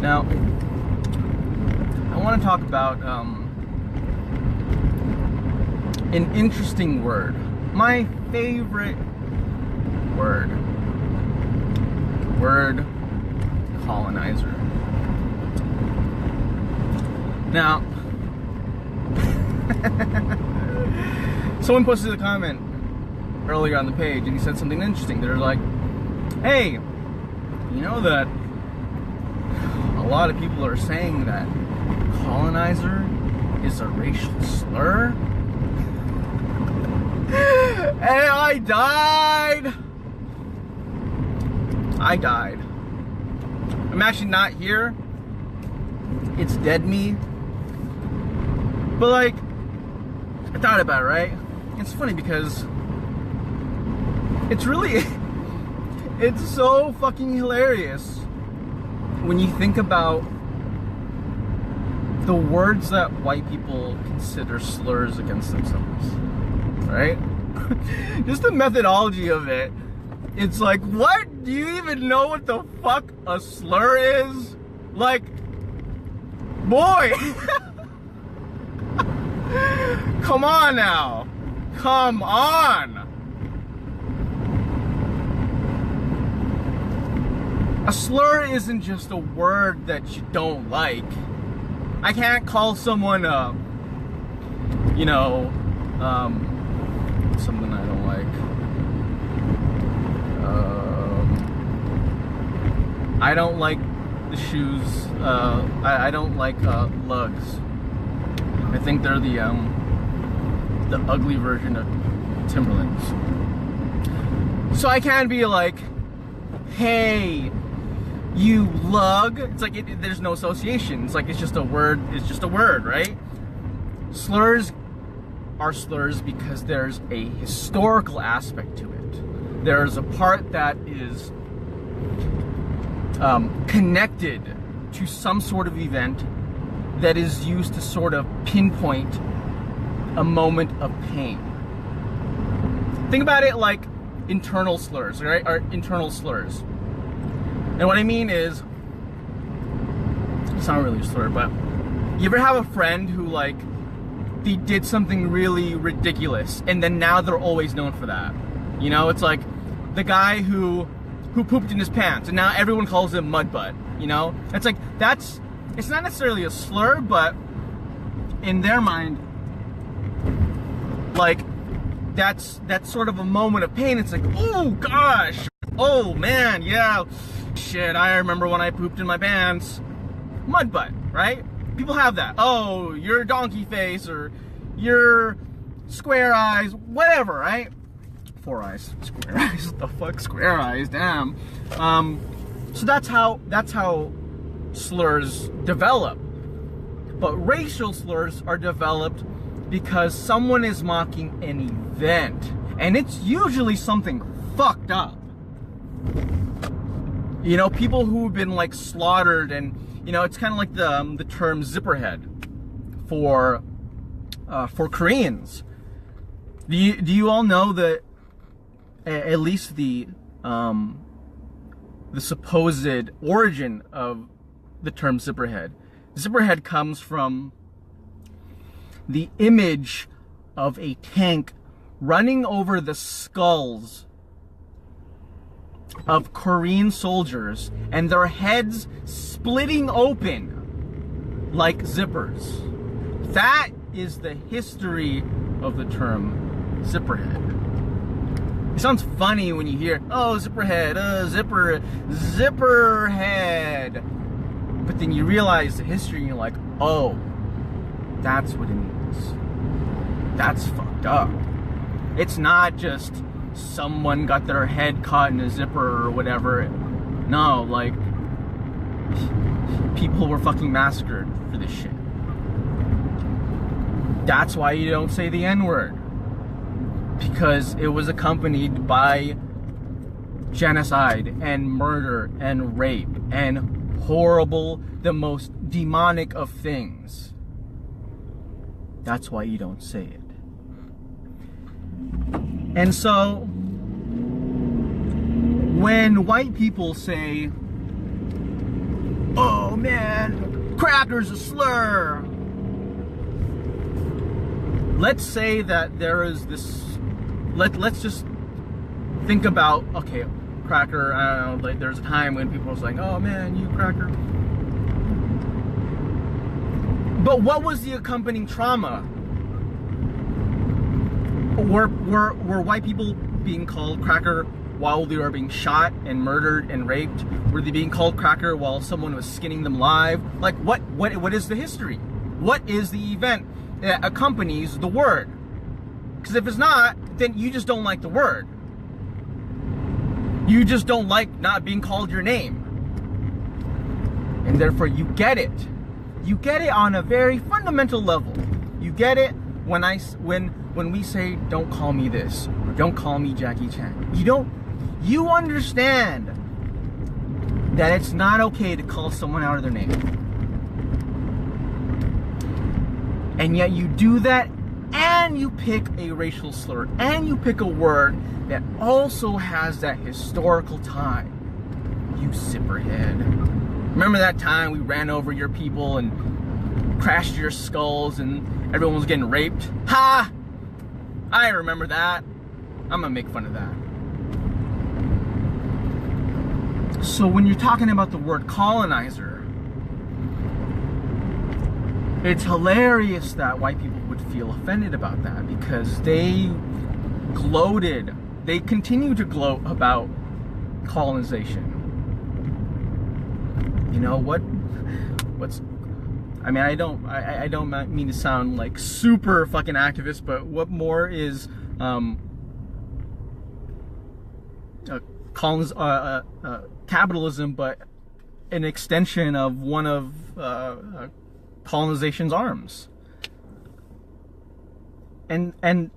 Now, I want to talk about an interesting word. My favorite word. Word colonizer. Now, someone posted a comment earlier on the page and he said something interesting. They're like, hey, you know that a lot of people are saying that colonizer is a racial slur? And I died. I'm actually not here. It's dead me. But like, I thought about it, right? It's funny because it's really, it's so fucking hilarious when you think about the words that white people consider slurs against themselves, right? Just the methodology of it. It's like, what? Do you even know what the fuck a slur is? Like, boy. Come on now. Come on. A slur isn't just a word that you don't like. I can't call someone something I don't like. I don't like the shoes. I don't like lugs. I think they're the ugly version of Timberlands. So I can't be like, hey, you lug. It's like there's no association. It's like it's just a word. It's just a word, right? Slurs are slurs because there's a historical aspect to it. There's a part that is connected to some sort of event that is used to sort of pinpoint a moment of pain. Think about it like internal slurs, right? Or internal slurs. And what I mean is, it's not really a slur, but you ever have a friend who like, they did something really ridiculous and then now they're always known for that? You know, it's like the guy who pooped in his pants and now everyone calls him mud butt, you know? It's like, it's not necessarily a slur, but in their mind, like, that's sort of a moment of pain. It's like, oh gosh, oh man, yeah, shit, I remember when I pooped in my pants. Mud butt, right? People have that. Oh, you're donkey face, or you're square eyes, whatever, right? Four eyes, square eyes, what the fuck, square eyes, damn. So that's how slurs develop. But racial slurs are developed because someone is mocking an event, and it's usually something fucked up. You know, people who've been like slaughtered, and you know, it's kind of like the term zipperhead for Koreans. Do you all know that at least the supposed origin of the term zipperhead? Zipperhead comes from the image of a tank running over the skulls of Korean soldiers and their heads splitting open like zippers. That is the history of the term zipperhead. It sounds funny when you hear, oh, zipperhead, zipperhead. But then you realize the history and you're like, oh, that's what it means. That's fucked up. It's not just someone got their head caught in a zipper or whatever. No, like, people were fucking massacred for this shit. That's why you don't say the N-word. Because it was accompanied by genocide and murder and rape and horrible, the most demonic of things. That's why you don't say it. And so, when white people say, oh man, cracker's a slur. Let's say that there is this, let's just think about, okay, cracker, I don't know, like there's a time when people was like, oh man, you cracker. But what was the accompanying trauma? Were white people being called cracker while they were being shot and murdered and raped? Were they being called cracker while someone was skinning them live? Like what is the history? What is the event that accompanies the word? Because if it's not, then you just don't like the word. You just don't like not being called your name. And therefore you get it. You get it on a very fundamental level. You get it when we say, don't call me this, or don't call me Jackie Chan. You understand that it's not okay to call someone out of their name. And yet you do that, and you pick a racial slur, and you pick a word that also has that historical tie. You zipperhead. Remember that time we ran over your people and crashed your skulls and everyone was getting raped? Ha! I remember that. I'm gonna make fun of that. So when you're talking about the word colonizer, it's hilarious that white people would feel offended about that, because they gloated, they continue to gloat about colonization. You know what's I mean, I don't mean to sound like super fucking activist, but what more is capitalism but an extension of one of colonization's arms? And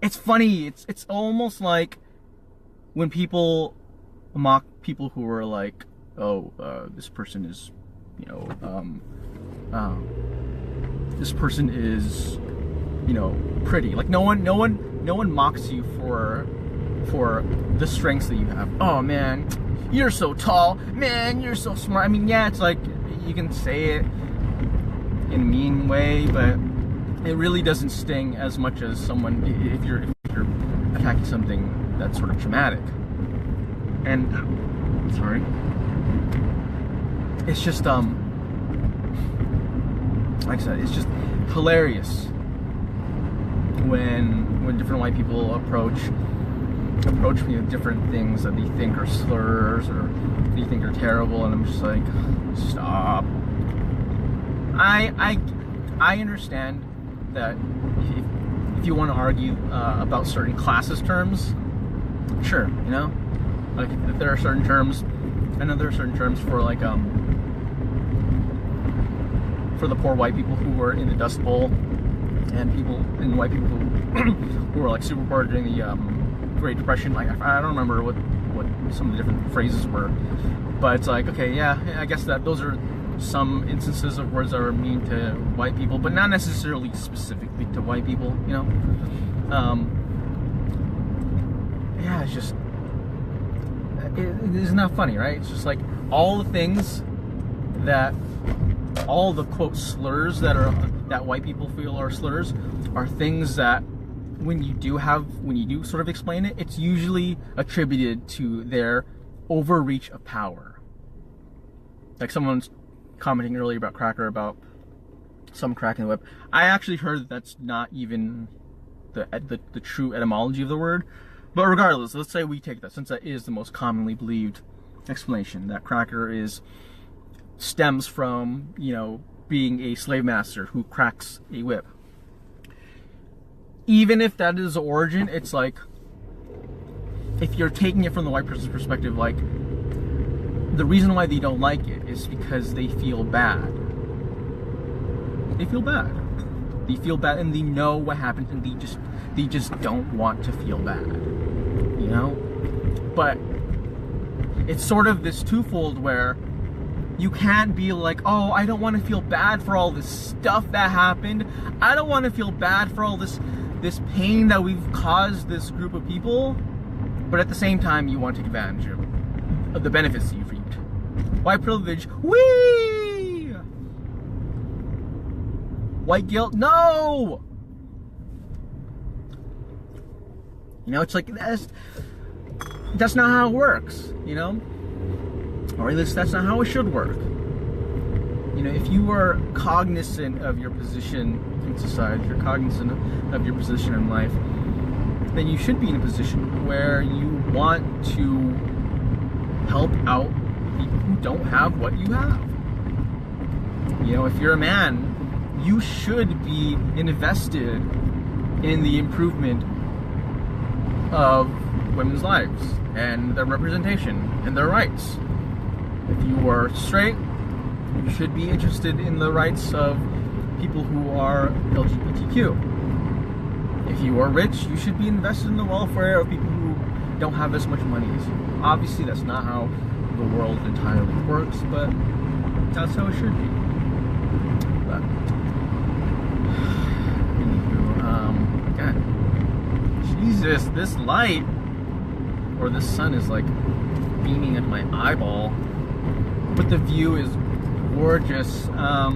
it's funny, it's almost like when people mock people who are like, oh, this person is, you know, this person is, you know, pretty. Like no one mocks you for the strengths that you have. Oh man, you're so tall. Man, you're so smart. I mean, yeah, it's like you can say it in a mean way, but it really doesn't sting as much as someone if you're attacking something that's sort of traumatic. And sorry, it's just like I said, it's just hilarious when different white people approach me with different things that they think are slurs or they think are terrible, and I'm just like, stop. I understand that if you want to argue about certain classist terms, sure, you know, like if there are certain terms, I know there are certain terms for like for the poor white people who were in the Dust Bowl, and white people who were like super poor during the Great Depression. Like I don't remember what some of the different phrases were, but it's like, okay, yeah, I guess that those are some instances of words that are mean to white people, but not necessarily specifically to white people, you know. Yeah, it's just it's not funny, right? It's just like all the things that all the quote slurs that white people feel are slurs are things that when you do sort of explain it, it's usually attributed to their overreach of power. Like someone's commenting earlier about cracker, about some cracking the whip. I actually heard that's not even the true etymology of the word. But regardless, let's say we take that, since that is the most commonly believed explanation, that cracker stems from, you know, being a slave master who cracks a whip. Even if that is the origin, it's like, if you're taking it from the white person's perspective, like, the reason why they don't like it is because they feel bad. They feel bad. They feel bad, and they know what happened, and they just don't want to feel bad, you know? But it's sort of this twofold where you can't be like, oh, I don't want to feel bad for all this stuff that happened. I don't want to feel bad for all this pain that we've caused this group of people. But at the same time, you want to take advantage of the benefits that you've reaped. White privilege, whee! White guilt, no! You know, it's like, that's not how it works, you know? Or at least that's not how it should work. You know, if you are cognizant of your position in society, if you're cognizant of your position in life, then you should be in a position where you want to help out people who don't have what you have. You know, if you're a man, you should be invested in the improvement of women's lives and their representation and their rights. If you are straight, you should be interested in the rights of people who are LGBTQ. If you are rich, you should be invested in the welfare of people who don't have as much money as you. Obviously, that's not how the world entirely works, but that's how it should be. But, God, Jesus, this light, or this sun is like beaming at my eyeball, but the view is gorgeous. Oh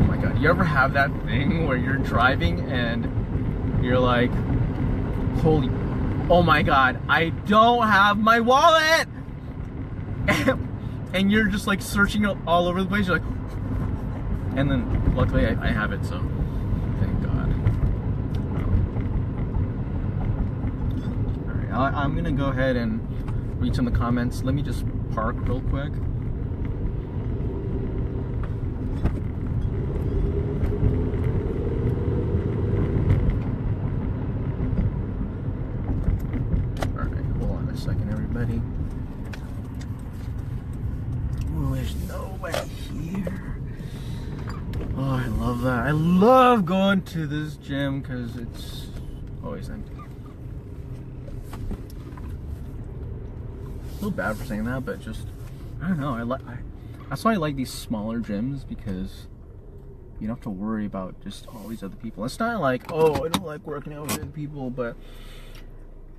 my God, you ever have that thing where you're driving and you're like, holy, oh my God, I don't have my wallet! And you're just like searching all over the place, you're like, and then luckily I have it, so thank God. Alright, I'm gonna go ahead and read some of the comments. Let me just park real quick. Alright, hold on a second, everybody. Ooh, there's nobody here. Oh, I love that. I love going to this gym because it's always empty. I feel bad for saying that, but just, I don't know. That's why I like these smaller gyms, because you don't have to worry about just all these other people. It's not like, oh, I don't like working out with other people, but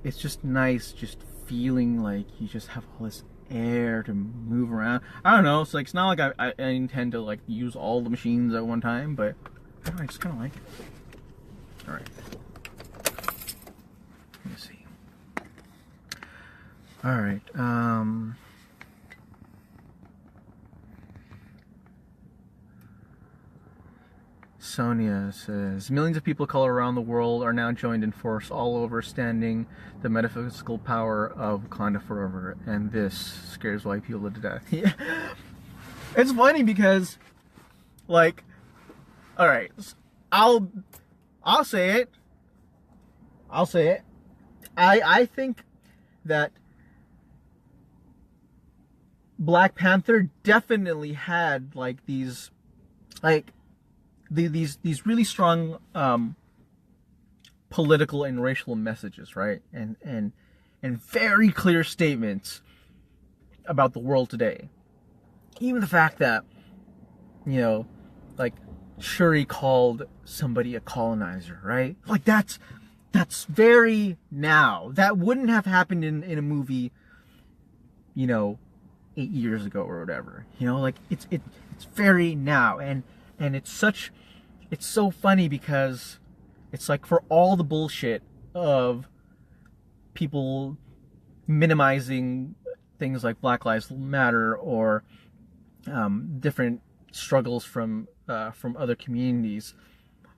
it's just nice just feeling like you just have all this air to move around. I don't know. It's like, it's not like I intend to like use all the machines at one time, but I don't know, I just kind of like it. All right. Let me see. All right. Sonia says, millions of people of color around the world are now joined in force all over, standing the metaphysical power of Wakanda forever, and this scares white people to death. Yeah. It's funny because, like, all right, I'll say it. I'll say it. I think that Black Panther definitely had like these really strong political and racial messages, right? And very clear statements about the world today. Even the fact that, you know, like Shuri called somebody a colonizer, right? Like that's very now. That wouldn't have happened in a movie, you know, 8 years ago or whatever. You know, like it's very now, and it's so funny because it's like, for all the bullshit of people minimizing things like Black Lives Matter or different struggles from other communities,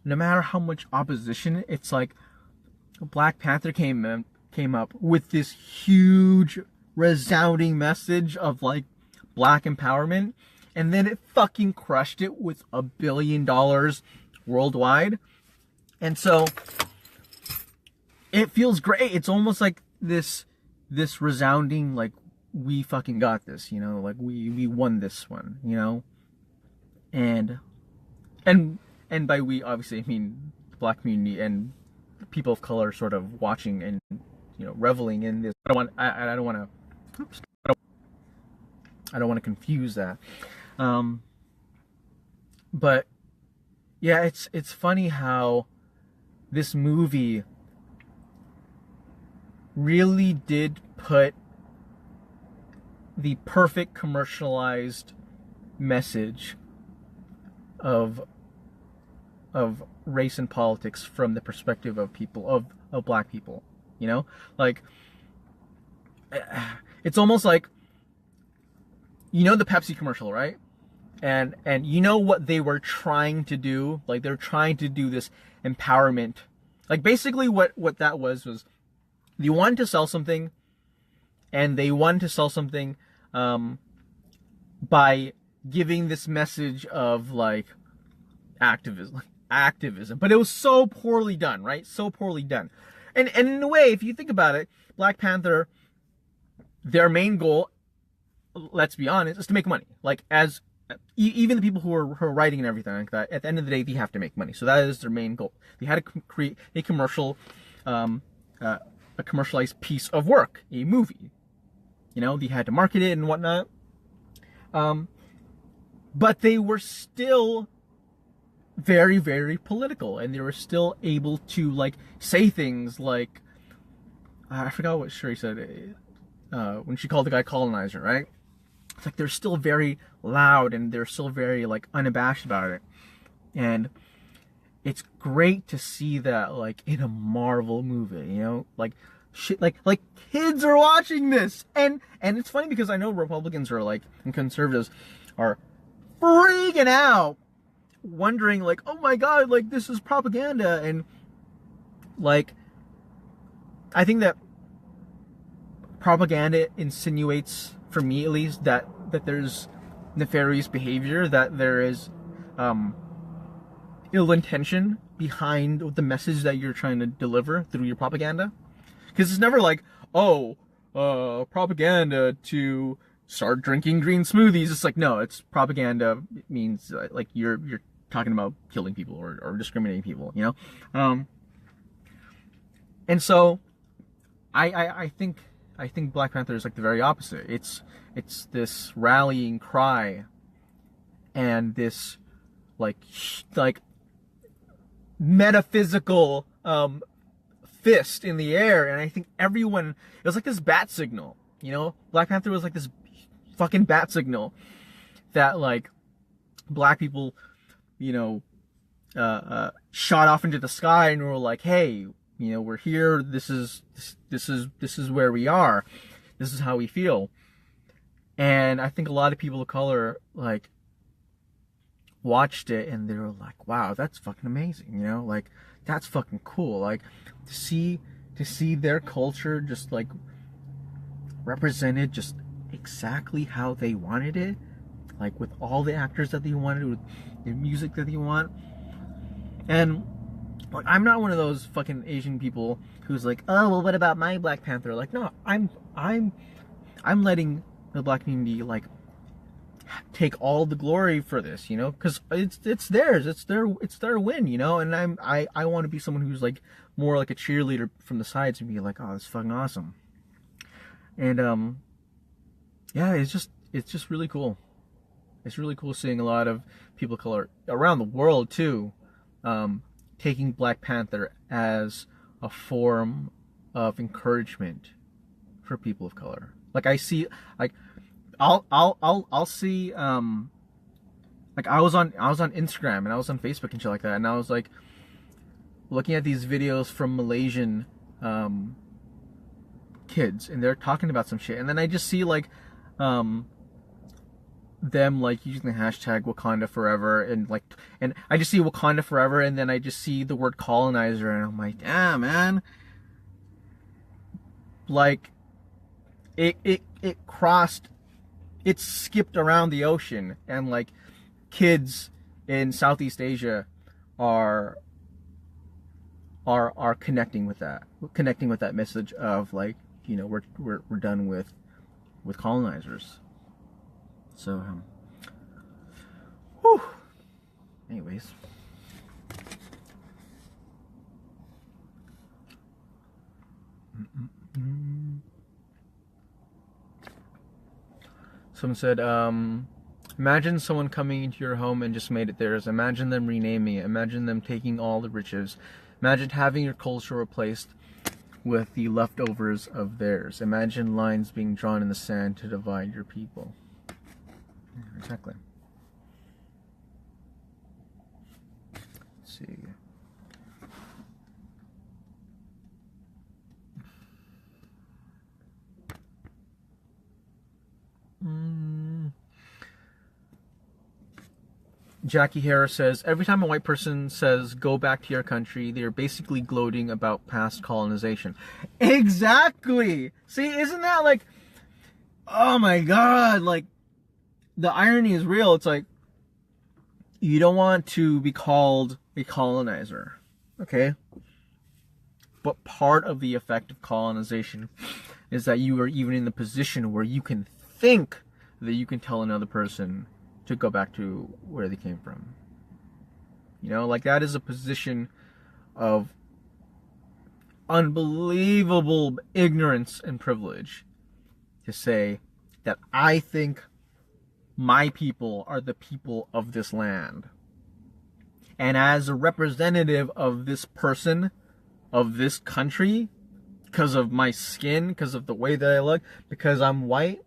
no matter how much opposition, it's like Black Panther came up with this huge resounding message of like black empowerment, and then it fucking crushed it with $1 billion worldwide. And so it feels great. It's almost like this resounding, like, we fucking got this, you know, like we won this one, you know. And by we, obviously, I mean the black community and people of color sort of watching and, you know, reveling in this. I don't want to confuse that. But yeah, it's funny how this movie really did put the perfect commercialized message of race and politics from the perspective of people, of black people, you know? Like, it's almost like, you know, the Pepsi commercial, right? And you know what they were trying to do? Like, they're trying to do this empowerment. Like, basically what that was they wanted to sell something, and they wanted to sell something by giving this message of, like, activism. But it was so poorly done, right? So poorly done. And in a way, if you think about it, Black Panther, their main goal, let's be honest, is to make money. Like, as even the people who are writing and everything like that, at the end of the day, they have to make money. So that is their main goal. They had to create a commercial, a commercialized piece of work, a movie. You know, they had to market it and whatnot. But they were still very, very political, and they were still able to, like, say things like, I forgot what Sherry said, when she called the guy Colonizer, right? It's like they're still very loud, and they're still very, like, unabashed about it. And it's great to see that, like, in a Marvel movie, you know? Like, shit, like kids are watching this! And it's funny because I know Republicans are, like, and conservatives are freaking out, wondering, like, oh my god, like, this is propaganda. And, like, I think that propaganda insinuates, for me at least, that there's nefarious behavior, that there is ill intention behind the message that you're trying to deliver through your propaganda. Because it's never like, oh, propaganda to start drinking green smoothies. It's like, no, it's propaganda. It means like you're talking about killing people or discriminating people, you know. And so I think Black Panther is like the very opposite. It's this rallying cry and this like metaphysical fist in the air, and I think everyone, it was like this bat signal, you know. Black Panther was like this fucking bat signal that, like, black people, you know, shot off into the sky and were like, hey, you know, we're here, this is where we are, this is how we feel. And I think a lot of people of color, like, watched it and they were like, wow, that's fucking amazing, you know, like, that's fucking cool. Like, to see their culture just, like, represented just exactly how they wanted it, like, with all the actors that they wanted, with the music that they want. And, like, I'm not one of those fucking Asian people who's like, oh, well, what about my Black Panther? Like, no, I'm letting the black community, like, take all the glory for this, you know, because it's theirs, it's their win, you know. And I want to be someone who's, like, more like a cheerleader from the sides and be like, oh, that's fucking awesome. And yeah, it's just really cool. It's really cool seeing a lot of people of color around the world too, taking Black Panther as a form of encouragement for people of color. Like, I see, like, I'll see, like, I was on Instagram and I was on Facebook and shit like that, and I was, like, looking at these videos from Malaysian kids, and they're talking about some shit, and then I just see, like, them, like, using the hashtag Wakanda Forever, and, like, and I just see Wakanda Forever, and then I just see the word colonizer, and I'm like, damn, man, like, it crossed, it skipped around the ocean, and, like, kids in Southeast Asia are connecting with that message of, like, you know, we're done with colonizers. So, whew. Anyways. Someone said, imagine someone coming into your home and just made it theirs. Imagine them renaming it. Imagine them taking all the riches. Imagine having your culture replaced with the leftovers of theirs. Imagine lines being drawn in the sand to divide your people. Exactly. Let's see. Jackie Harris says, every time a white person says, go back to your country, they're basically gloating about past colonization. Exactly! See, isn't that like, oh my god, like, the irony is real. It's like, you don't want to be called a colonizer, okay? But part of the effect of colonization is that you are even in the position where you can think that you can tell another person to go back to where they came from. You know, like that is a position of unbelievable ignorance and privilege to say that I think my people are the people of this land. And as a representative of this person, of this country, because of my skin, because of the way that I look, because I'm white,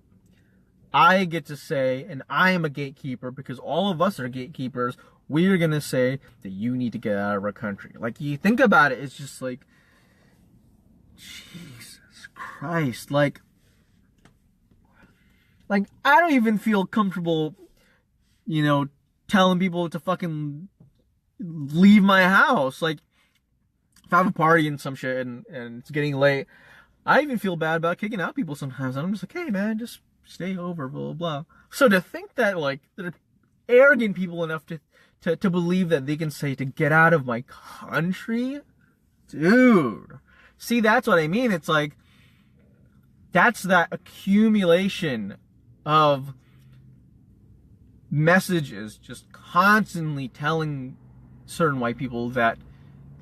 I get to say, and I am a gatekeeper, because all of us are gatekeepers, we're going to say that you need to get out of our country. Like, you think about it, it's just like, Jesus Christ, like, I don't even feel comfortable, you know, telling people to fucking leave my house. Like, if I have a party and some shit and it's getting late, I even feel bad about kicking out people sometimes. And I'm just like, hey man, just stay over, blah, blah, blah. So to think that, like, they're arrogant people enough to believe that they can say to get out of my country? Dude. See, that's what I mean. It's like, that's that accumulation of messages just constantly telling certain white people that,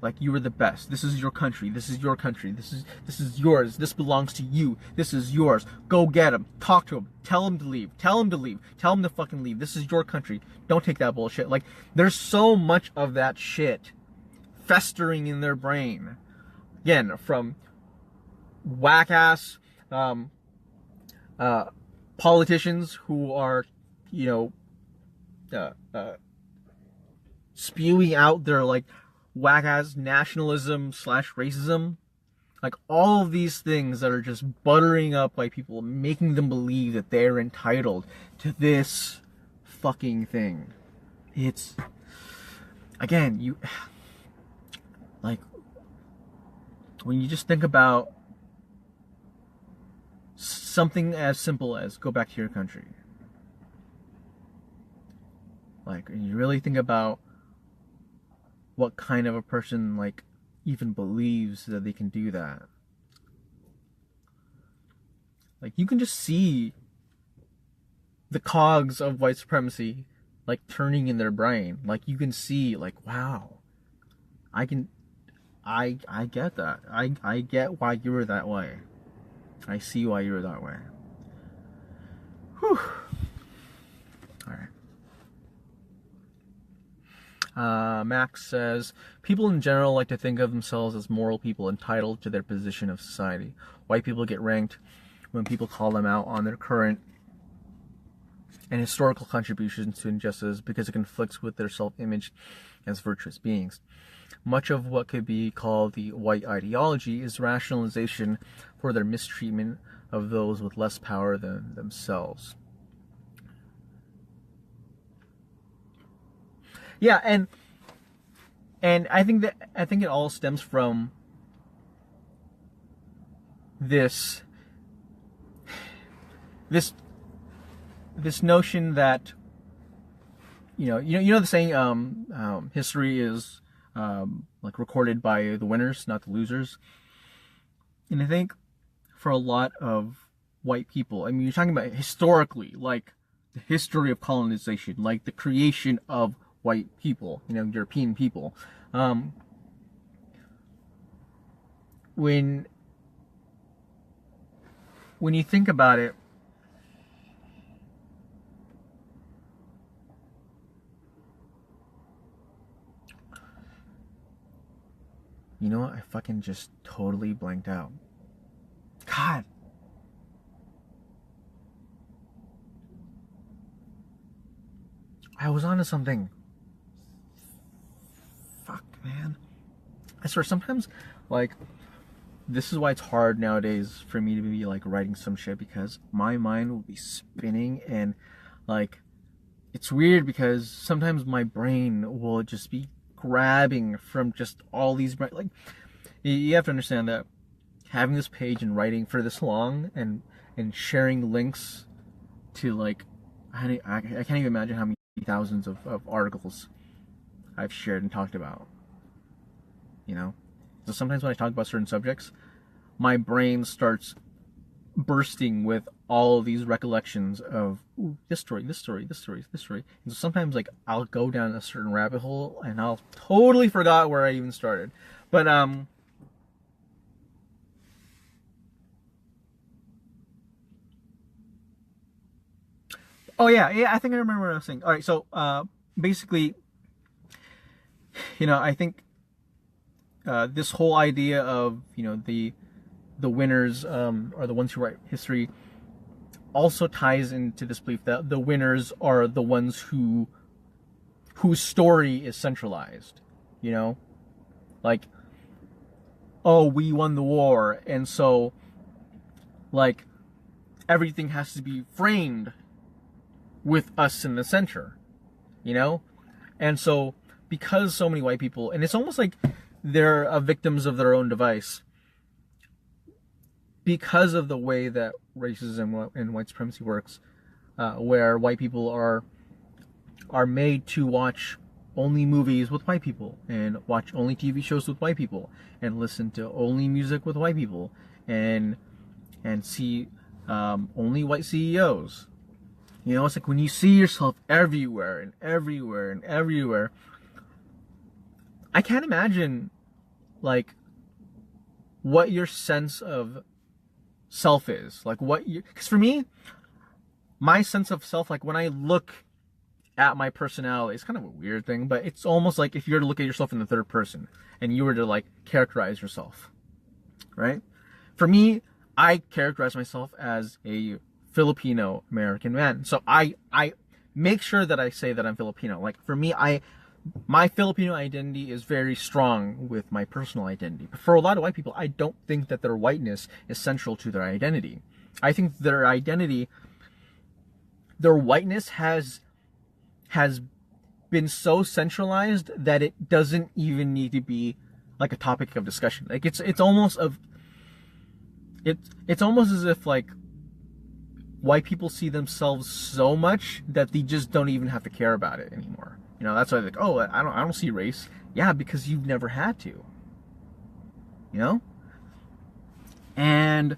like, you are the best. This is your country. This is your country. This is yours. This belongs to you. This is yours. Go get them. Talk to them. Tell them to leave. Tell them to leave. Tell them to fucking leave. This is your country. Don't take that bullshit. Like, there's so much of that shit festering in their brain. Again, from whack-ass politicians who are, you know, spewing out their, like, whack-ass nationalism / racism. Like, all of these things that are just buttering up white people, making them believe that they're entitled to this fucking thing. It's, again, you, like, when you just think about something as simple as go back to your country. Like, and you really think about what kind of a person, like, even believes that they can do that. Like, you can just see the cogs of white supremacy, like, turning in their brain. Like, you can see, like, wow, I get that. I get why you were that way. I see why you were that way. Whew. Alright. Max says, people in general like to think of themselves as moral people entitled to their position of society. White people get ranked when people call them out on their current and historical contributions to injustice because it conflicts with their self-image as virtuous beings. Much of what could be called the white ideology is rationalization for their mistreatment of those with less power than themselves. Yeah, and I think it all stems from this notion that you know the saying, history is like recorded by the winners, not the losers. And I think for a lot of white people, I mean, you're talking about historically, like the history of colonization, like the creation of white people, you know, European people. When you think about it, You know what? I fucking just totally blanked out. God. I was onto something. Fuck, man. I swear, sometimes, like, this is why it's hard nowadays for me to be, like, writing some shit, because my mind will be spinning, and, like, it's weird because sometimes my brain will just be grabbing from just all these, like, you have to understand that having this page and writing for this long and sharing links to, like, I can't even imagine how many thousands of articles I've shared and talked about, you know? So sometimes when I talk about certain subjects, my brain starts bursting with all of these recollections of, ooh, this story, this story, this story, this story. And so sometimes, like, I'll go down a certain rabbit hole and I'll totally forgot where I even started. But oh yeah, I think I remember what I was saying. All right, so basically, I think this whole idea of, the winners are the ones who write history also ties into this belief that the winners are the ones whose story is centralized. Like, oh, we won the war, and so, like, everything has to be framed with us in the center, and so, because so many white people, and it's almost like they're victims of their own device, because of the way that racism and white supremacy works, where white people are made to watch only movies with white people, and watch only TV shows with white people, and listen to only music with white people, and see only white CEOs. It's like when you see yourself everywhere and everywhere and everywhere, I can't imagine, like, what your sense of self is. Like, because for me, my sense of self, like, when I look at my personality, it's kind of a weird thing, but it's almost like if you were to look at yourself in the third person and you were to, like, characterize yourself, right? For me, I characterize myself as a Filipino American man. So I make sure that I say that I'm Filipino. Like, for me, my Filipino identity is very strong with my personal identity. But for a lot of white people, I don't think that their whiteness is central to their identity. I think their whiteness has been so centralized that it doesn't even need to be, like, a topic of discussion. Like, it's almost as if, like, white people see themselves so much that they just don't even have to care about it anymore. That's why they're like, oh, I don't see race. Yeah, because you've never had to. And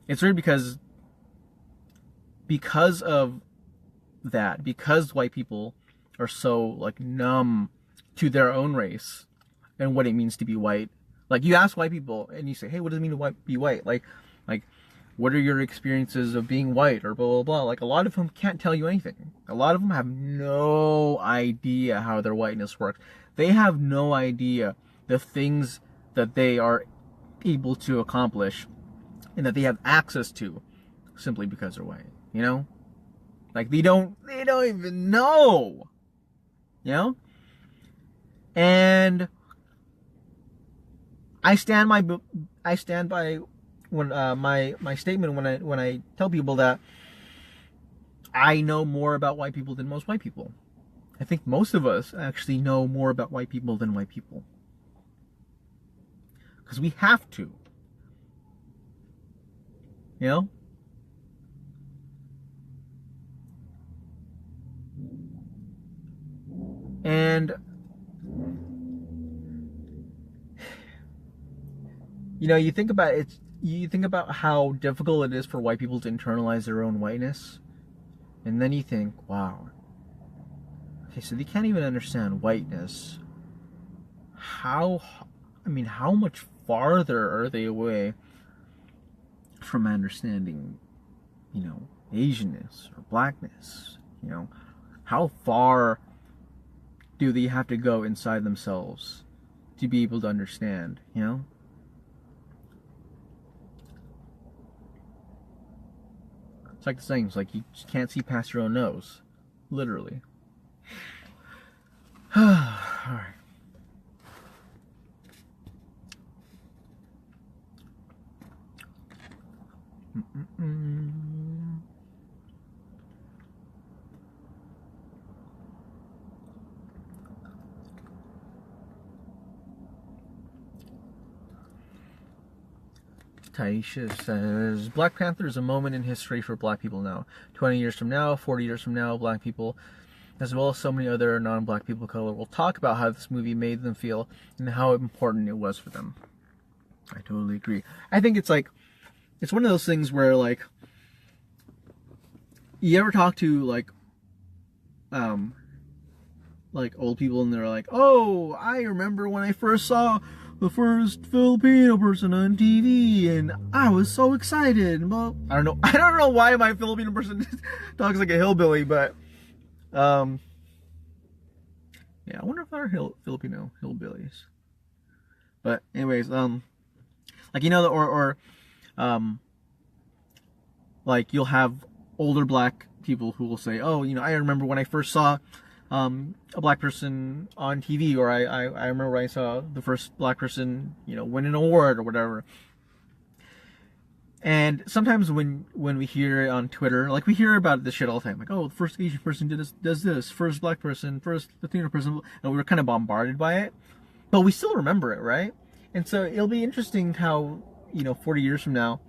it's weird because of that, because white people are so, like, numb to their own race and what it means to be white. Like, you ask white people and you say, hey, what does it mean to be white? Like, what are your experiences of being white, or blah, blah, blah. Like, a lot of them can't tell you anything. A lot of them have no idea how their whiteness works. They have no idea the things that they are able to accomplish and that they have access to simply because they're white, Like, they don't even know, And I stand by when my statement when I tell people that I know more about white people than most white people. I think most of us actually know more about white people than white people, because we have to, and you think about it. You think about how difficult it is for white people to internalize their own whiteness, and then you think, wow, okay, so they can't even understand whiteness. How much farther are they away from understanding, Asianness or blackness? How far do they have to go inside themselves to be able to understand, you know? It's like the saying, it's like you just can't see past your own nose. Literally. Alright. Taisha says, Black Panther is a moment in history for black people now. 20 years from now, 40 years from now, black people, as well as so many other non-black people of color, will talk about how this movie made them feel and how important it was for them. I totally agree. I think it's like, it's one of those things where, like, you ever talk to, like old people and they're like, oh, I remember when I first saw the first Filipino person on TV, and I was so excited. Well, I don't know why my Filipino person talks like a hillbilly, but yeah, I wonder if there are Filipino hillbillies. But anyways, like, you know, like, you'll have older black people who will say, oh, you know, I remember when I first saw a black person on TV, or I remember when I saw the first black person, you know, win an award or whatever. And sometimes when we hear it on Twitter, like, we hear about this shit all the time, like, oh, the first Asian person does this, first black person, first Latino person, and we're kind of bombarded by it, but we still remember it, right? And so it'll be interesting how, you know, 40 years from now,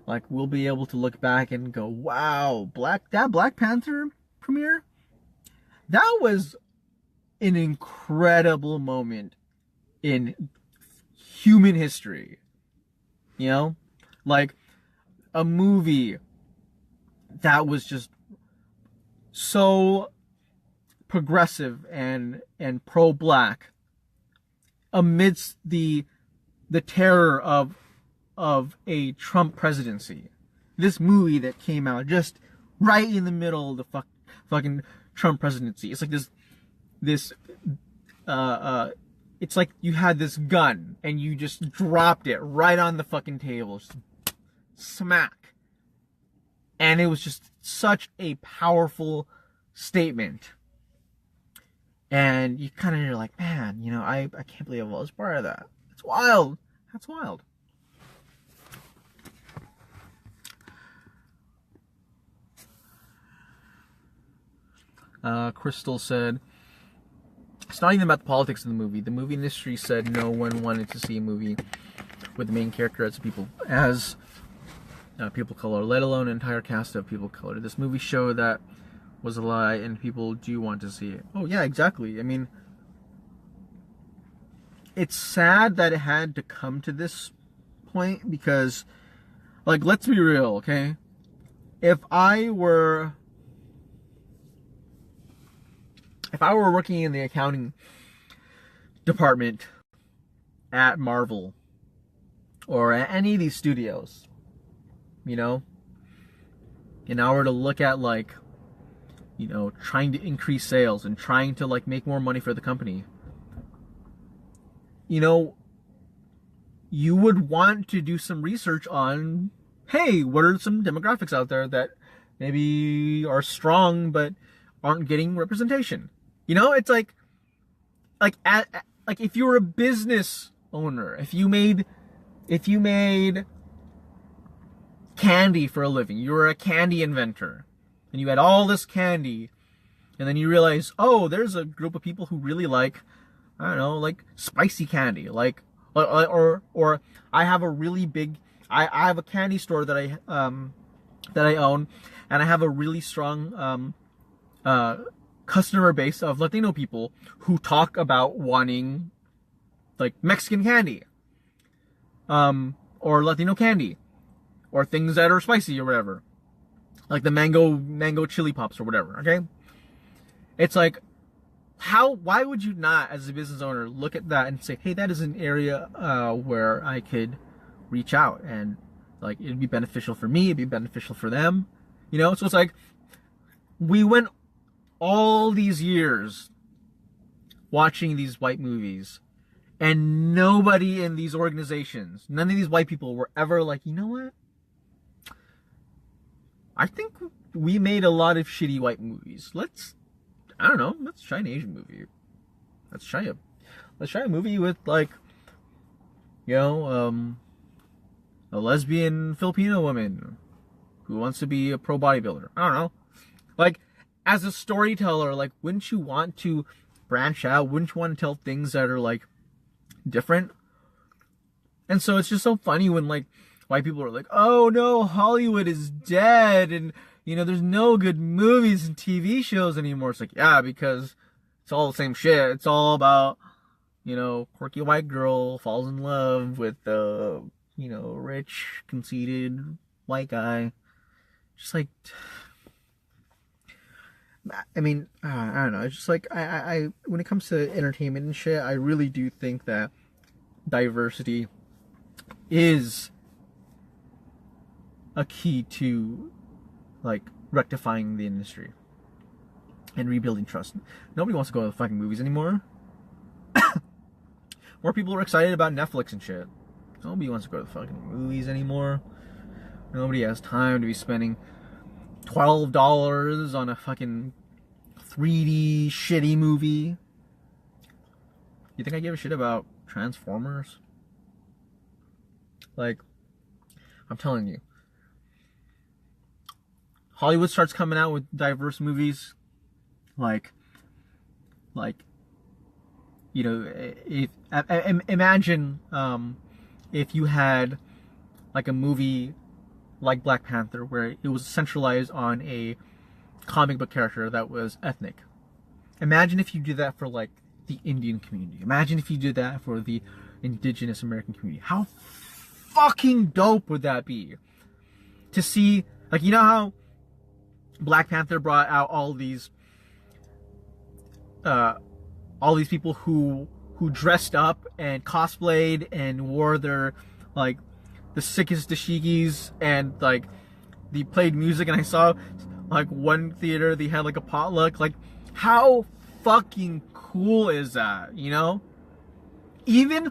like, we'll be able to look back and go, wow, that Black Panther premiere, that was an incredible moment in human history. You know? Like, a movie that was just so progressive and pro-black amidst the terror of a Trump presidency. This movie that came out just right in the middle of the fucking Trump presidency. It's like this it's like you had this gun and you just dropped it right on the fucking table. Just smack. And it was just such a powerful statement. And you kind of, you're like, man, you know, I can't believe I was part of that. It's wild. That's wild. Crystal said, it's not even about the politics of the movie. The movie industry said no one wanted to see a movie with the main character as people of color, let alone an entire cast of people of color. This movie showed that was a lie, and people do want to see it. Oh yeah, exactly. I mean, it's sad that it had to come to this point because, like, let's be real, okay? If I were working in the accounting department at Marvel or at any of these studios, you know, and I were to look at, like, you know, trying to increase sales and trying to, like, make more money for the company, you know, you would want to do some research on, hey, what are some demographics out there that maybe are strong but aren't getting representation? You know, it's like if you were a business owner, if you made candy for a living, you were a candy inventor, and you had all this candy, and then you realize, oh, there's a group of people who really like, I don't know, like spicy candy, like, or I have a really big, I have a candy store that I own, and I have a really strong customer base of Latino people who talk about wanting, like, Mexican candy, or Latino candy, or things that are spicy or whatever, like the mango chili pops or whatever. Okay, it's like, why would you not, as a business owner, look at that and say, hey, that is an area where I could reach out, and, like, it'd be beneficial for me, it'd be beneficial for them, you know? So it's like, we went all these years watching these white movies, and nobody in these organizations, none of these white people were ever like, you know what? I think we made a lot of shitty white movies. Let's try an Asian movie. Let's try a movie with, like, a lesbian Filipino woman who wants to be a pro bodybuilder. I don't know. Like, as a storyteller, like, wouldn't you want to branch out? Wouldn't you want to tell things that are, like, different? And so it's just so funny when, like, white people are like, oh no, Hollywood is dead, and, there's no good movies and TV shows anymore. It's like, yeah, because it's all the same shit. It's all about, quirky white girl falls in love with the, rich, conceited white guy. Just like, I mean, I don't know. It's just like, I when it comes to entertainment and shit, I really do think that diversity is a key to, like, rectifying the industry and rebuilding trust. Nobody wants to go to the fucking movies anymore. More people are excited about Netflix and shit. Nobody wants to go to the fucking movies anymore. Nobody has time to be spending $12 on a fucking 3D shitty movie. You think I give a shit about Transformers? Like, I'm telling you, Hollywood starts coming out with diverse movies, imagine if you had, like, a movie like Black Panther where it was centralized on a comic book character that was ethnic. Imagine if you did that for, like, the Indian community. Imagine if you did that for the indigenous American community. How fucking dope would that be? To see, like, how Black Panther brought out all these people who dressed up and cosplayed and wore their, like, the sickest dashikis, and, like, they played music, and I saw, like, one theater, they had, like, a potluck. Like, how fucking cool is that, Even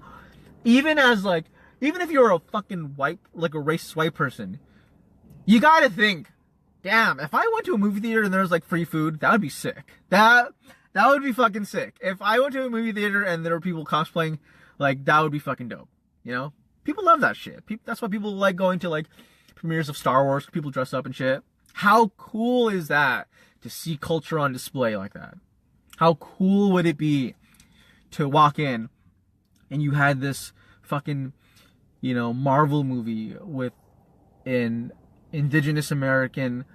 as, like, even if you're a fucking white, like, a racist white person, you gotta think, damn, if I went to a movie theater and there was, like, free food, that would be sick. That would be fucking sick. If I went to a movie theater and there were people cosplaying, like, that would be fucking dope, People love that shit. That's why people like going to, like, premieres of Star Wars. People dress up and shit. How cool is that to see culture on display like that? How cool would it be to walk in and you had this fucking, Marvel movie with an indigenous American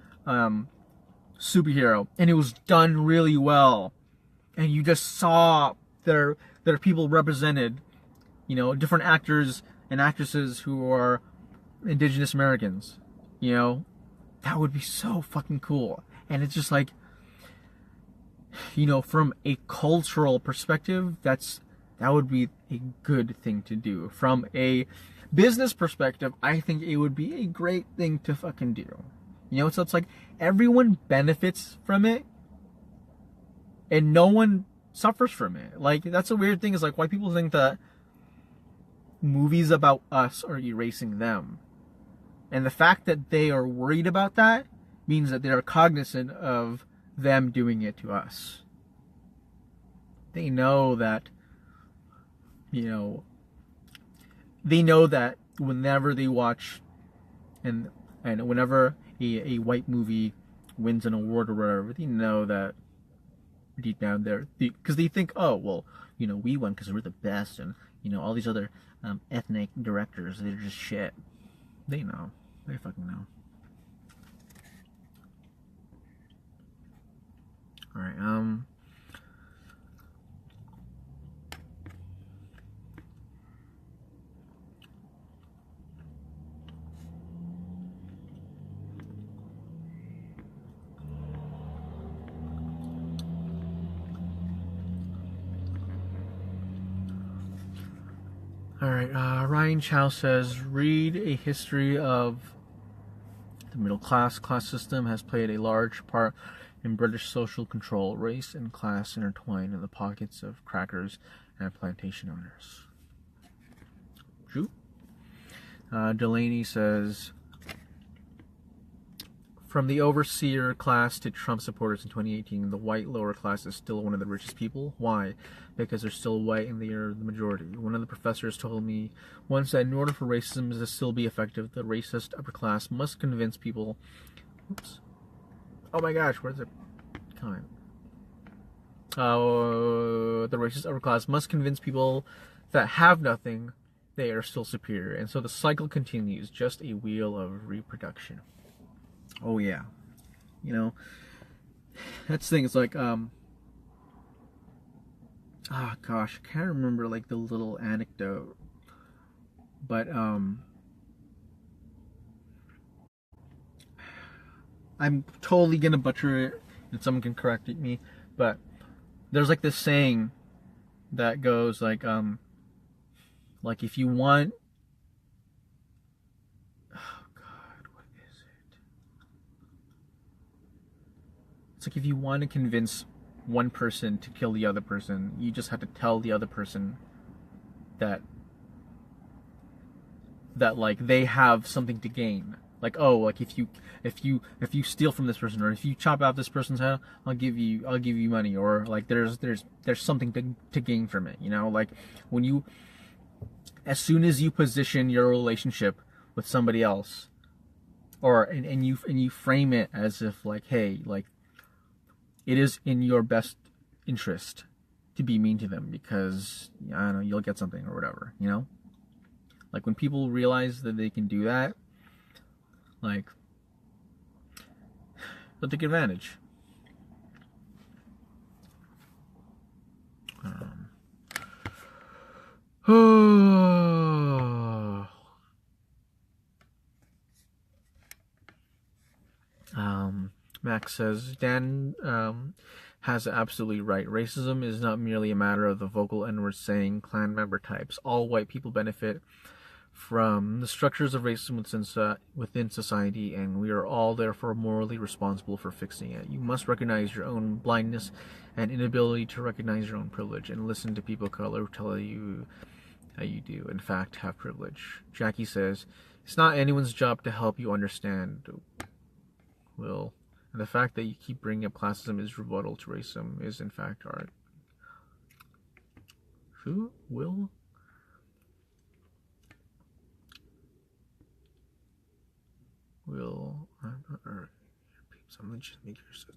superhero, and it was done really well, and you just saw their people represented, different actors and actresses who are indigenous Americans, that would be so fucking cool. And it's just like, from a cultural perspective, that would be a good thing to do. From a business perspective, I think it would be a great thing to fucking do. So it's like everyone benefits from it and no one suffers from it. Like, that's a weird thing, is like, white people think that movies about us are erasing them. And the fact that they are worried about that means that they are cognizant of them doing it to us. They know that, they know that whenever they watch and whenever a white movie wins an award or whatever, they know that deep down there, because they think, oh, well, we won because we're the best, and, all these other ethnic directors, they're just shit. They know. They fucking know. Alright, Ryan Chow says, read a history of the middle class system has played a large part In British social control, race and class intertwine in the pockets of crackers and plantation owners. True. Delaney says, from the overseer class to Trump supporters in 2018, the white lower class is still one of the richest people. Why? Because they're still white and they are the majority. One of the professors told me once that in order for racism to still be effective, the racist upper class must convince people... Oops. Oh my gosh, where's the comment? The racist upper class must convince people that have nothing they are still superior. And so the cycle continues, just a wheel of reproduction. Oh yeah. You know, that's the thing, it's like, oh gosh, I can't remember like the little anecdote. But I'm totally gonna butcher it, and someone can correct me. But there's like this saying that goes like if you want, oh God, what is it? It's like if you want to convince one person to kill the other person, you just have to tell the other person that like they have something to gain. Like, oh, like if you steal from this person, or if you chop out this person's head, I'll give you money, or like there's something to gain from it, you know? Like when you, as soon as you position your relationship with somebody else, or and you frame it as if like, hey, like it is in your best interest to be mean to them because I don't know, you'll get something or whatever, you know? Like when people realize that they can do that, like, they'll take advantage. Max says, Dan has absolutely right. Racism is not merely a matter of the vocal N-word saying clan member types. All white people benefit from the structures of racism within society, and we are all therefore morally responsible for fixing it. You must recognize your own blindness and inability to recognize your own privilege, and listen to people of color tell you how you do, in fact, have privilege. Jackie says, it's not anyone's job to help you understand, Will. And the fact that you keep bringing up classism is rebuttal to racism is, in fact, art. Who? Will? Will, I'm just making sure.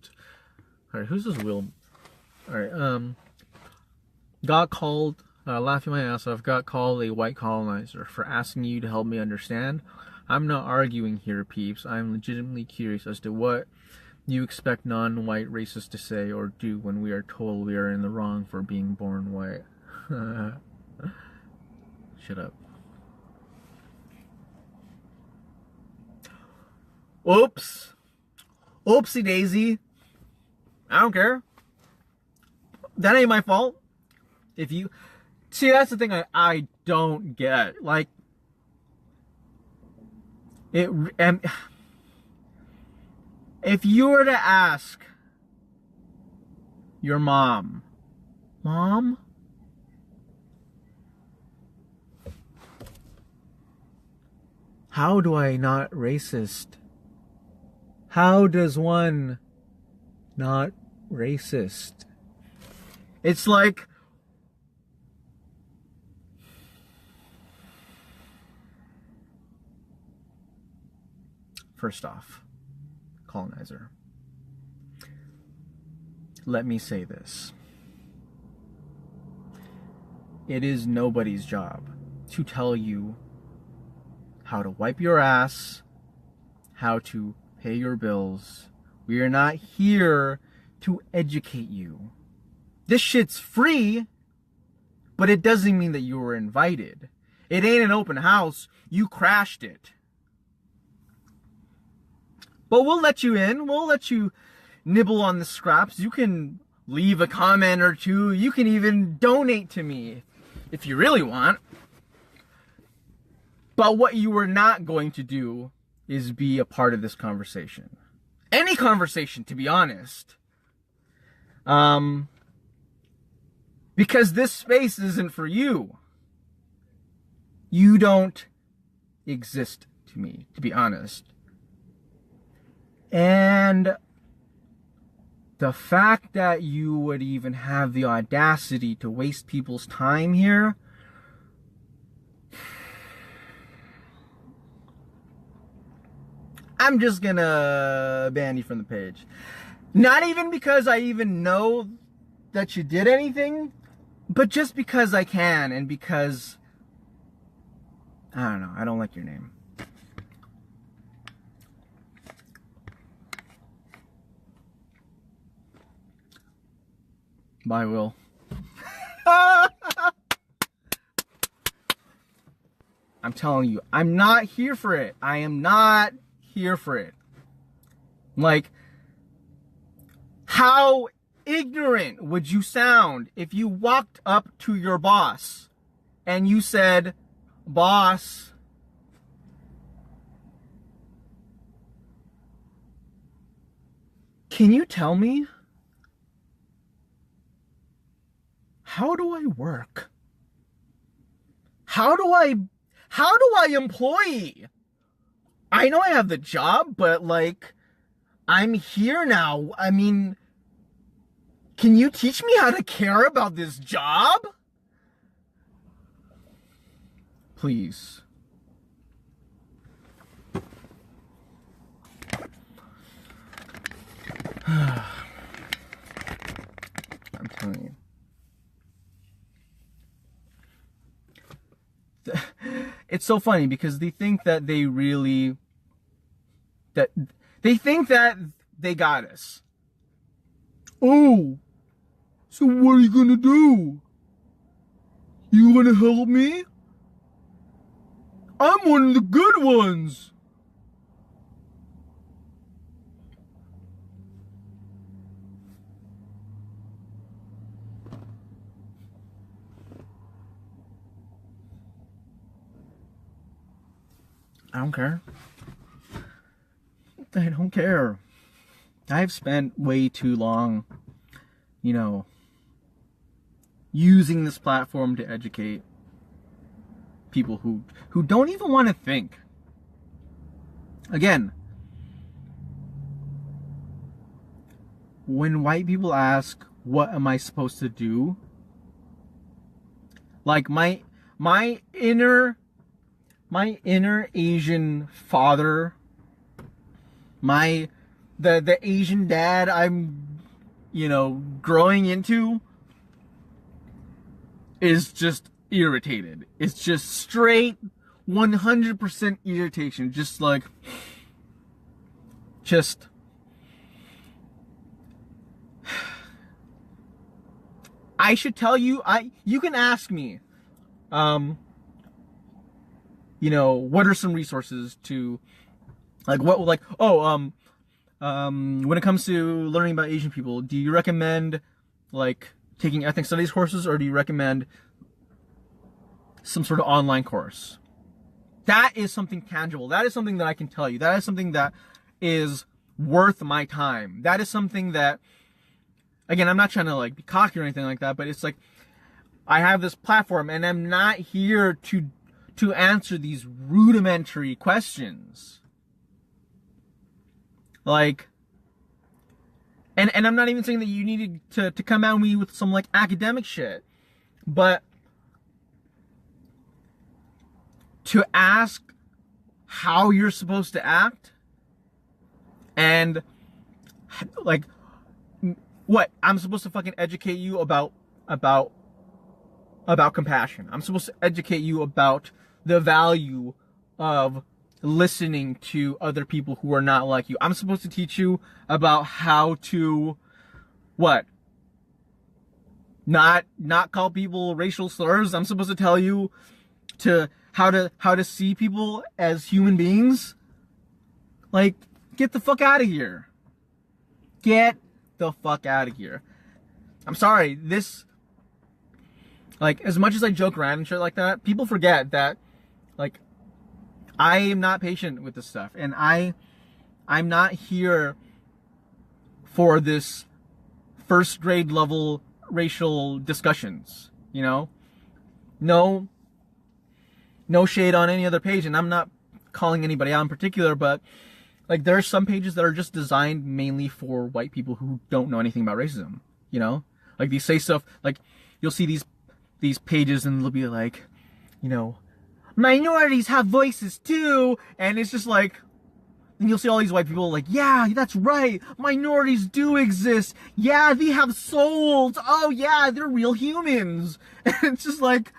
Alright, who's this Will? Alright, got called, laughing my ass off, got called a white colonizer for asking you to help me understand. I'm not arguing here, peeps. I'm legitimately curious as to what you expect non-white racists to say or do when we are told we are in the wrong for being born white. Shut up. Oops. Oopsie daisy. I don't care. That ain't my fault. If you... See, that's the thing I don't get. Like... If you were to ask your mom, Mom? How do I not racist? How does one not racist? It's like... First off, Colonizer, let me say this. It is nobody's job to tell you how to wipe your ass, how to pay your bills. We are not here to educate you. This shit's free, but it doesn't mean that you were invited. It ain't an open house. You crashed it. But we'll let you in. We'll let you nibble on the scraps. You can leave a comment or two. You can even donate to me if you really want. But what you were not going to do is be a part of this conversation. any conversation, to be honest. Because this space isn't for you. You don't exist to me, to be honest. And the fact that you would even have the audacity to waste people's time here, I'm just gonna ban you from the page. Not even because I even know that you did anything, but just because I can, and because, I don't know, I don't like your name. Bye, Will. I'm telling you, I'm not here for it. I am not here for it. Like, how ignorant would you sound if you walked up to your boss and you said, "Boss, can you tell me, how do I work? How do I employ? I know I have the job, but like, I'm here now. I mean, can you teach me how to care about this job? Please." I'm telling you. It's so funny because they think that they think that they got us. Oh, so what are you gonna do? You gonna help me? I'm one of the good ones. I don't care. I don't care. I've spent way too long, using this platform to educate people who don't even want to think. Again, when white people ask, what am I supposed to do? Like my inner Asian father, the Asian dad I'm, growing into, is just irritated. It's just straight 100% irritation. I should tell you, you can ask me, what are some resources to, when it comes to learning about Asian people, do you recommend, taking ethnic studies courses, or do you recommend some sort of online course? That is something tangible. That is something that I can tell you. That is something that is worth my time. That is something that, again, I'm not trying to be cocky or anything like that, but it's like, I have this platform and I'm not here to answer these rudimentary questions. And I'm not even saying that you needed to come at me with some academic shit, but to ask how you're supposed to act, and what, I'm supposed to fucking educate you about compassion. I'm supposed to educate you about the value of listening to other people who are not like you. I'm supposed to teach you about how to, what? Not call people racial slurs. I'm supposed to tell you how to see people as human beings. Get the fuck out of here. Get the fuck out of here. I'm sorry, this, as much as I joke around and shit like that, people forget that, I am not patient with this stuff, and I'm not here for this first grade level racial discussions, you know? No shade on any other page, and I'm not calling anybody out in particular, but like there are some pages that are just designed mainly for white people who don't know anything about racism, you know? Like they say stuff, like you'll see these pages and they'll be like, you know, minorities have voices too, and it's just like, and you'll see all these white people like, yeah, that's right, minorities do exist, yeah, they have souls, oh yeah, they're real humans. And it's just like,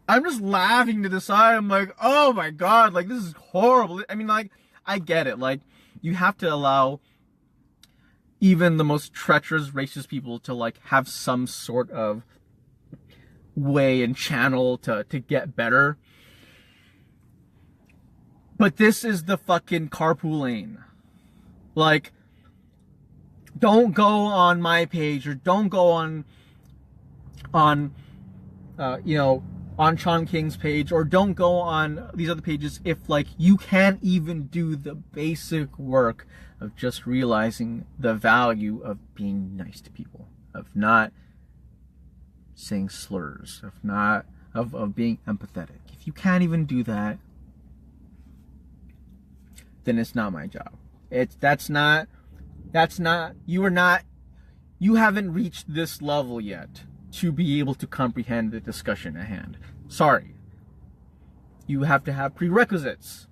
I'm just laughing to the side. I'm like, oh my god, like this is horrible. I mean, like, I get it, like, you have to allow even the most treacherous racist people to like have some sort of way and channel to get better. But this is the fucking carpool lane. Like, don't go on my page, or don't go on you know, on Sean King's page, or don't go on these other pages if like you can't even do the basic work of just realizing the value of being nice to people, of not saying slurs, of being empathetic. If you can't even do that, then it's not my job. You haven't reached this level yet to be able to comprehend the discussion at hand. Sorry. You have to have prerequisites.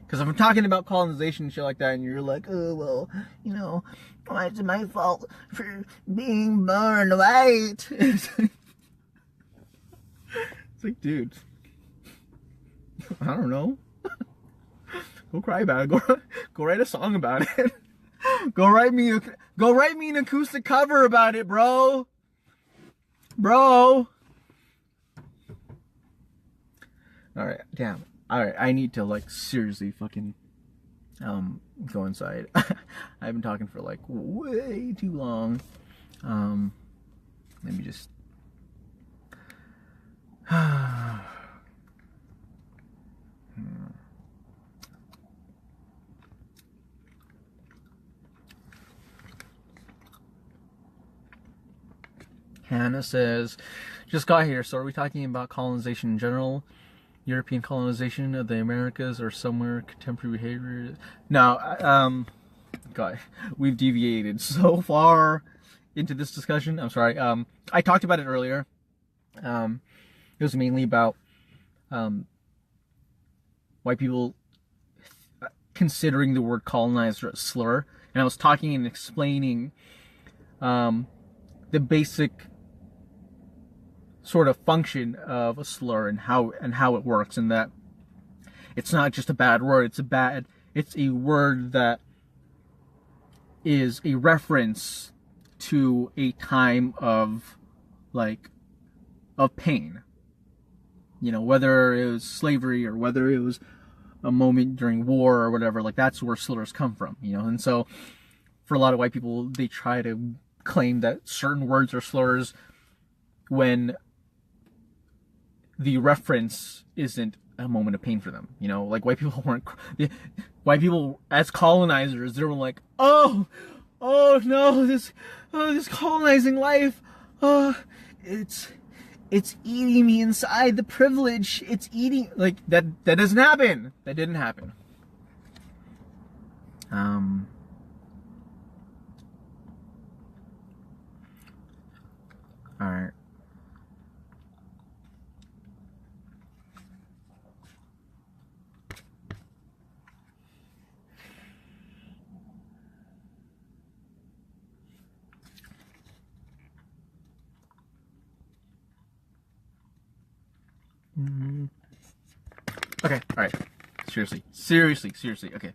Because if I'm talking about colonization and shit like that, and you're like, oh, well, you know, why is it my fault for being born white? It's like, dude, I don't know. Go cry about it. Go write a song about it. Go write me an acoustic cover about it, bro. Bro. Alright, damn. Alright, I need to like seriously fucking go inside. I've been talking for like way too long. Let me just Hannah says, just got here, so are we talking about colonization in general? European colonization of the Americas, or somewhere contemporary behavior? No, God, we've deviated so far into this discussion. I'm sorry. I talked about it earlier. It was mainly about white people considering the word colonizer a slur, and I was talking and explaining the basic sort of function of a slur and how it works, and that it's not just a bad word, it's a word that is a reference to a time of pain. You know, whether it was slavery or whether it was a moment during war or whatever, like that's where slurs come from, you know. And so for a lot of white people, they try to claim that certain words are slurs when the reference isn't a moment of pain for them, you know. Like white people as colonizers, they were like, oh no, this colonizing life, it's eating me inside. The privilege, it's eating, like that doesn't happen. That didn't happen. All right. Okay, all right. Seriously. Okay.